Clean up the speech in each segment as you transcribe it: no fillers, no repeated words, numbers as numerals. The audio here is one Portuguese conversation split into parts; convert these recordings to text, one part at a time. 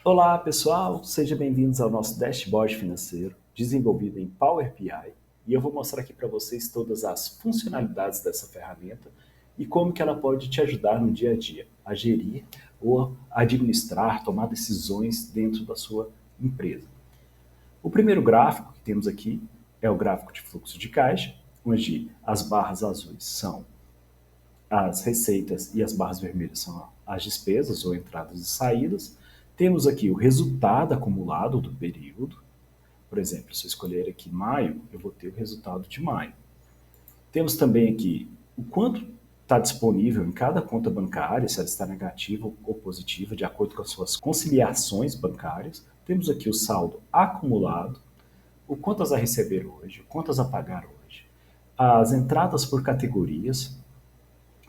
Olá, pessoal! Sejam bem-vindos ao nosso dashboard financeiro, desenvolvido em Power BI, e eu vou mostrar aqui para vocês todas as funcionalidades dessa ferramenta e como que ela pode te ajudar no dia a dia a gerir ou administrar, tomar decisões dentro da sua empresa. O primeiro gráfico que temos aqui é o gráfico de fluxo de caixa, onde as barras azuis são as receitas e as barras vermelhas são as despesas ou entradas e saídas. Temos aqui o resultado acumulado do período. Por exemplo, se eu escolher aqui maio, eu vou ter o resultado de maio. Temos também aqui o quanto está disponível em cada conta bancária, se ela está negativa ou positiva, de acordo com as suas conciliações bancárias. Temos aqui o saldo acumulado, o quantas a receber hoje, o quantas a pagar hoje, as entradas por categorias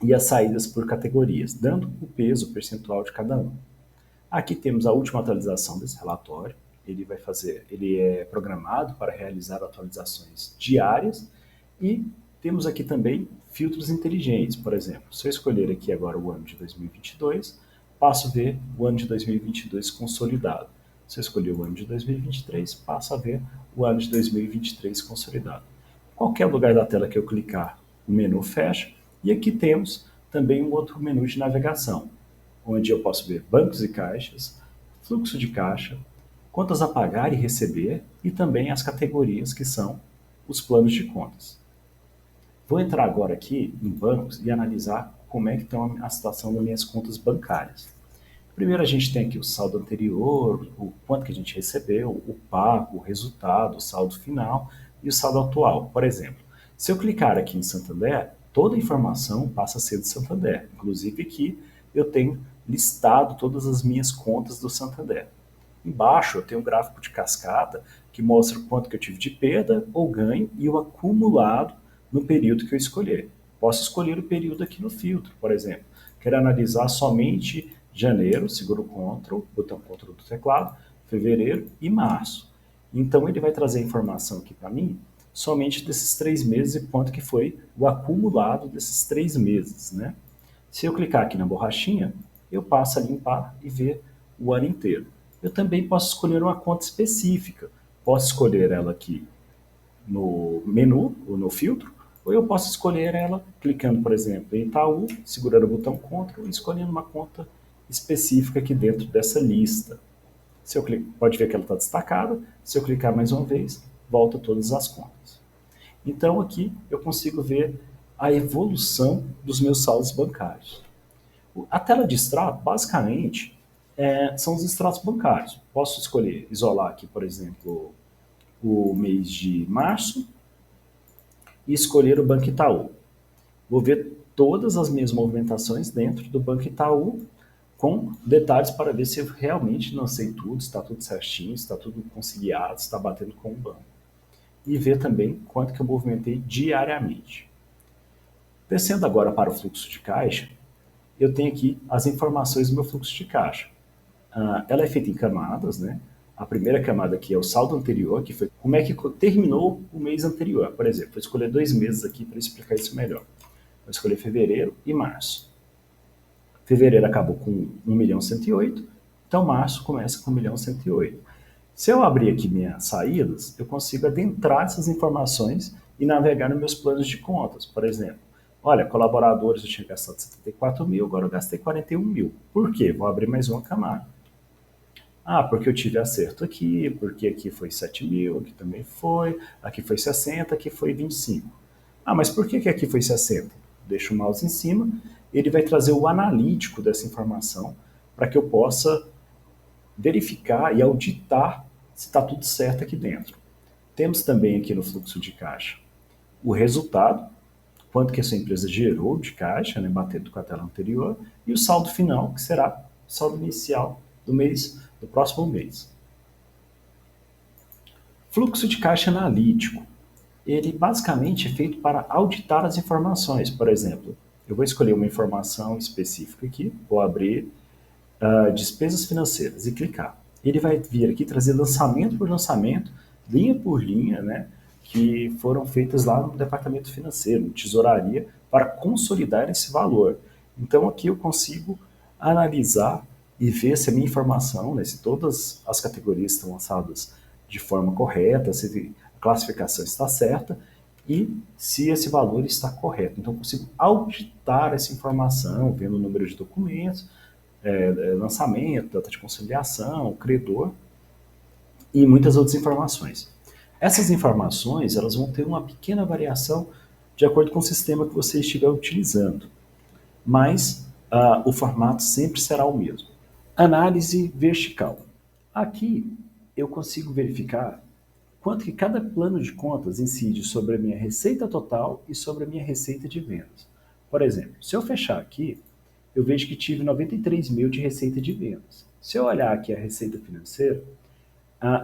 e as saídas por categorias, dando o peso percentual de cada um. Aqui temos a última atualização desse relatório. Ele é programado para realizar atualizações diárias e temos aqui também filtros inteligentes. Por exemplo, se eu escolher aqui agora o ano de 2022, passo a ver o ano de 2022 consolidado. Se eu escolher o ano de 2023, passo a ver o ano de 2023 consolidado. Qualquer lugar da tela que eu clicar, o menu fecha e aqui temos também um outro menu de navegação, onde eu posso ver bancos e caixas, fluxo de caixa, contas a pagar e receber e também as categorias que são os planos de contas. Vou entrar agora aqui em bancos e analisar como é que está a situação das minhas contas bancárias. Primeiro a gente tem aqui o saldo anterior, o quanto que a gente recebeu, o pago, o resultado, o saldo final e o saldo atual. Por exemplo, se eu clicar aqui em Santander, toda a informação passa a ser de Santander. Inclusive aqui eu tenho listado todas as minhas contas do Santander. Embaixo eu tenho um gráfico de cascata que mostra o quanto que eu tive de perda ou ganho e o acumulado no período que eu escolher. Posso escolher o período aqui no filtro, por exemplo. Quero analisar somente janeiro, seguro Ctrl, botão Ctrl do teclado, fevereiro e março. Então ele vai trazer informação aqui para mim somente desses 3 meses e quanto que foi o acumulado desses 3 meses, né? Se eu clicar aqui na borrachinha, eu passo a limpar e ver o ano inteiro. Eu também posso escolher uma conta específica. Posso escolher ela aqui no menu ou no filtro, ou eu posso escolher ela clicando, por exemplo, em Itaú, segurando o botão Ctrl e escolhendo uma conta específica aqui dentro dessa lista. Se eu clicar, pode ver que ela está destacada. Se eu clicar mais uma vez, volta todas as contas. Então aqui eu consigo ver a evolução dos meus saldos bancários. A tela de extrato, basicamente, são os extratos bancários. Posso escolher isolar aqui, por exemplo, o mês de março e escolher o Banco Itaú. Vou ver todas as minhas movimentações dentro do Banco Itaú com detalhes para ver se eu realmente lancei tudo, está tudo certinho, está tudo conciliado, está batendo com o banco. E ver também quanto que eu movimentei diariamente. Descendo agora para o fluxo de caixa, eu tenho aqui as informações do meu fluxo de caixa. Ela é feita em camadas, né? A primeira camada aqui é o saldo anterior, que foi como é que terminou o mês anterior. Por exemplo, vou escolher 2 meses aqui para explicar isso melhor. Vou escolher fevereiro e março. Fevereiro acabou com 1.108.000, então março começa com 1.108.000. Se eu abrir aqui minhas saídas, eu consigo adentrar essas informações e navegar nos meus planos de contas. Por exemplo, olha, colaboradores eu tinha gastado 74.000, agora eu gastei 41.000. Por quê? Vou abrir mais uma camada. Porque eu tive acerto aqui, porque aqui foi 7.000, aqui também foi, aqui foi 60, aqui foi 25. Mas por que aqui foi 60? Deixo o mouse em cima, ele vai trazer o analítico dessa informação para que eu possa verificar e auditar se está tudo certo aqui dentro. Temos também aqui no fluxo de caixa o resultado, quanto que essa empresa gerou de caixa, né, batendo com a tela anterior, e o saldo final, que será o saldo inicial do próximo mês. Fluxo de caixa analítico. Ele basicamente é feito para auditar as informações. Por exemplo, eu vou escolher uma informação específica aqui, vou abrir despesas financeiras e clicar. Ele vai vir aqui trazer lançamento por lançamento, linha por linha, né, que foram feitas lá no departamento financeiro, no tesouraria, para consolidar esse valor. Então aqui eu consigo analisar e ver se a minha informação, né, se todas as categorias estão lançadas de forma correta, se a classificação está certa e se esse valor está correto. Então, eu consigo auditar essa informação, vendo o número de documentos, lançamento, data de conciliação, credor e muitas outras informações. Essas informações elas vão ter uma pequena variação de acordo com o sistema que você estiver utilizando, mas o formato sempre será o mesmo. Análise vertical. Aqui eu consigo verificar quanto que cada plano de contas incide sobre a minha receita total e sobre a minha receita de vendas. Por exemplo, se eu fechar aqui, eu vejo que tive 93 mil de receita de vendas. Se eu olhar aqui a receita financeira,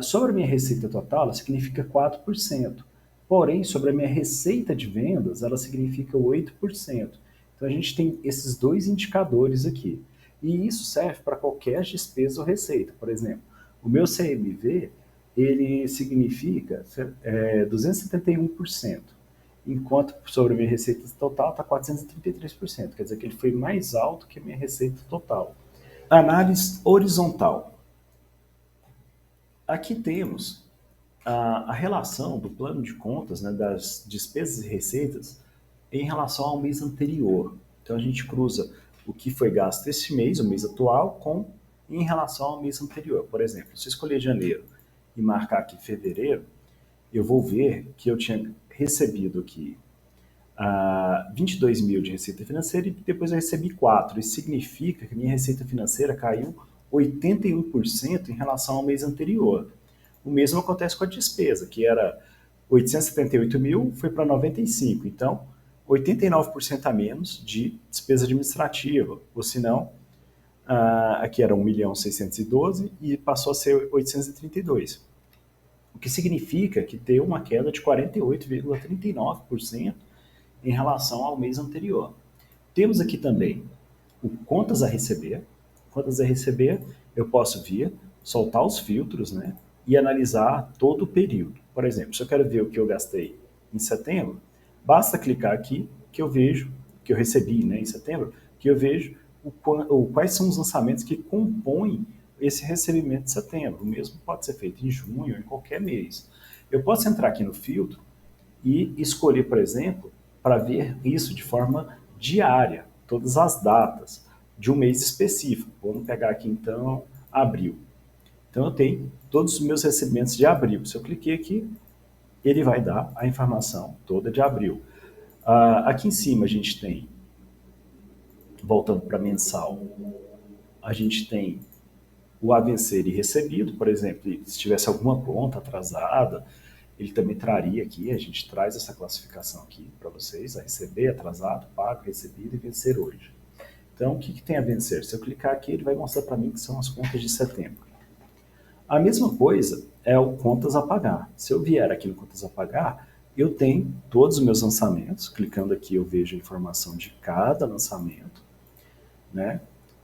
sobre a minha receita total, ela significa 4%. Porém, sobre a minha receita de vendas, ela significa 8%. Então, a gente tem esses dois indicadores aqui. E isso serve para qualquer despesa ou receita. Por exemplo, o meu CMV, ele significa 271%, enquanto sobre a minha receita total está 433%. Quer dizer que ele foi mais alto que a minha receita total. Análise horizontal. Aqui temos a relação do plano de contas, né, das despesas e receitas em relação ao mês anterior. Então a gente cruza o que foi gasto esse mês, o mês atual, com em relação ao mês anterior. Por exemplo, se eu escolher janeiro e marcar aqui fevereiro, eu vou ver que eu tinha recebido aqui 22 mil de receita financeira e depois eu recebi 4. Isso significa que minha receita financeira caiu 81% em relação ao mês anterior. O mesmo acontece com a despesa, que era 878 mil, foi para 95. Então, 89% a menos de despesa administrativa. Ou se não, aqui era 1.612.000 e passou a ser 832. O que significa que deu uma queda de 48,39% em relação ao mês anterior. Temos aqui também o contas a receber. Contas a receber, eu posso vir, soltar os filtros, né, e analisar todo o período. Por exemplo, se eu quero ver o que eu gastei em setembro, basta clicar aqui que eu vejo, que eu recebi, né, em setembro, que eu vejo quais são os lançamentos que compõem esse recebimento de setembro. O mesmo pode ser feito em junho ou em qualquer mês. Eu posso entrar aqui no filtro e escolher, por exemplo, para ver isso de forma diária, todas as datas de um mês específico. Vamos pegar aqui então abril. Então eu tenho todos os meus recebimentos de abril. Se eu cliquei aqui, ele vai dar a informação toda de abril. Aqui em cima a gente tem, voltando para mensal, a gente tem o a vencer e recebido, por exemplo, se tivesse alguma conta atrasada, ele também traria aqui, a gente traz essa classificação aqui para vocês, a receber, atrasado, pago, recebido e vencer hoje. Então, o que tem a vencer? Se eu clicar aqui, ele vai mostrar para mim que são as contas de setembro. A mesma coisa é o contas a pagar. Se eu vier aqui no contas a pagar, eu tenho todos os meus lançamentos. Clicando aqui, eu vejo a informação de cada lançamento, né?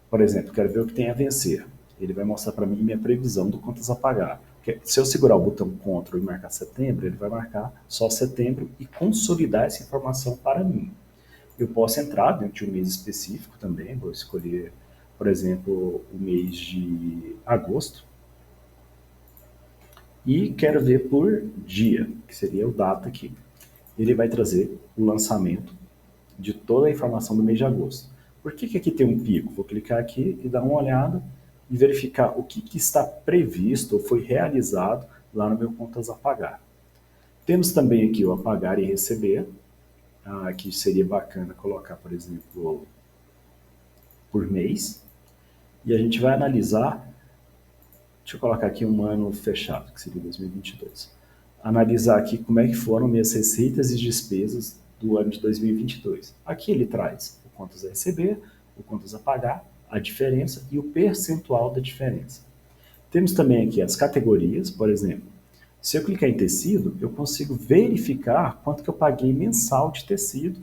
Por exemplo, quero ver o que tem a vencer. Ele vai mostrar para mim minha previsão do contas a pagar. Porque se eu segurar o botão Ctrl e marcar setembro, ele vai marcar só setembro e consolidar essa informação para mim. Eu posso entrar dentro de um mês específico também, vou escolher, por exemplo, o mês de agosto, e quero ver por dia, que seria o data aqui. Ele vai trazer o lançamento de toda a informação do mês de agosto. Por que aqui tem um pico? Vou clicar aqui e dar uma olhada e verificar o que está previsto ou foi realizado lá no meu contas a pagar. Temos também aqui o apagar e receber, que seria bacana colocar, por exemplo, por mês. E a gente vai analisar, deixa eu colocar aqui um ano fechado, que seria 2022. Analisar aqui como é que foram minhas receitas e despesas do ano de 2022. Aqui ele traz o contas a receber, o contas a pagar, a diferença e o percentual da diferença. Temos também aqui as categorias, por exemplo, se eu clicar em tecido, eu consigo verificar quanto que eu paguei mensal de tecido.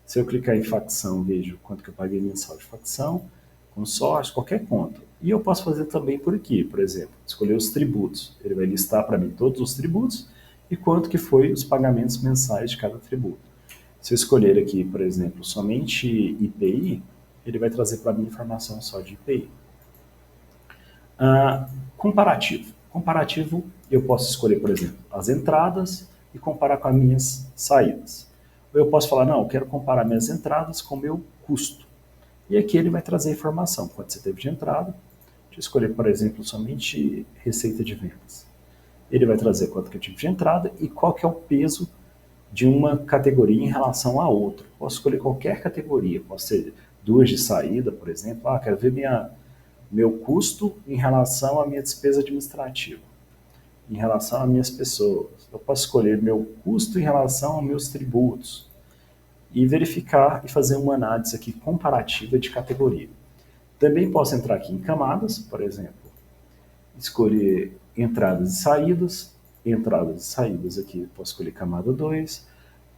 Se eu clicar em facção, vejo quanto que eu paguei mensal de facção, consórcio, qualquer conta. E eu posso fazer também por aqui, por exemplo, escolher os tributos. Ele vai listar para mim todos os tributos e quanto que foi os pagamentos mensais de cada tributo. Se eu escolher aqui, por exemplo, somente IPI, ele vai trazer para mim informação só de IPI. Comparativo. Comparativo, eu posso escolher, por exemplo, as entradas e comparar com as minhas saídas. Ou eu posso falar, não, eu quero comparar minhas entradas com o meu custo. E aqui ele vai trazer a informação, quanto você teve de entrada. Deixa eu escolher, por exemplo, somente receita de vendas. Ele vai trazer quanto que eu tive de entrada e qual que é o peso de uma categoria em relação à outra. Posso escolher qualquer categoria, posso ser duas de saída, por exemplo. Quero ver meu custo em relação à minha despesa administrativa, em relação às minhas pessoas. Eu posso escolher meu custo em relação aos meus tributos e verificar e fazer uma análise aqui comparativa de categoria. Também posso entrar aqui em camadas, por exemplo, escolher entradas e saídas aqui, posso escolher camada 2,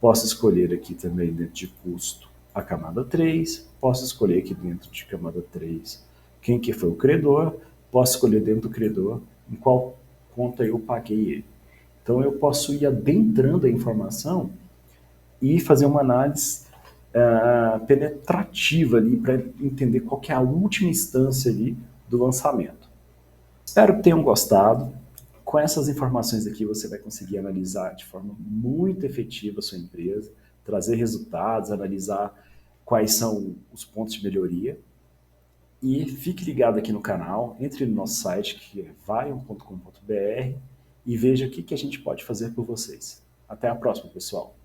posso escolher aqui também dentro de custo a camada 3, posso escolher aqui dentro de camada 3 quem que foi o credor, posso escolher dentro do credor em qual conta eu paguei ele. Então eu posso ir adentrando a informação e fazer uma análise penetrativa ali para entender qual que é a última instância ali do lançamento. Espero que tenham gostado. Com essas informações aqui você vai conseguir analisar de forma muito efetiva a sua empresa, trazer resultados, analisar quais são os pontos de melhoria. E fique ligado aqui no canal, entre no nosso site que é vaion.com.br e veja o que a gente pode fazer por vocês. Até a próxima, pessoal!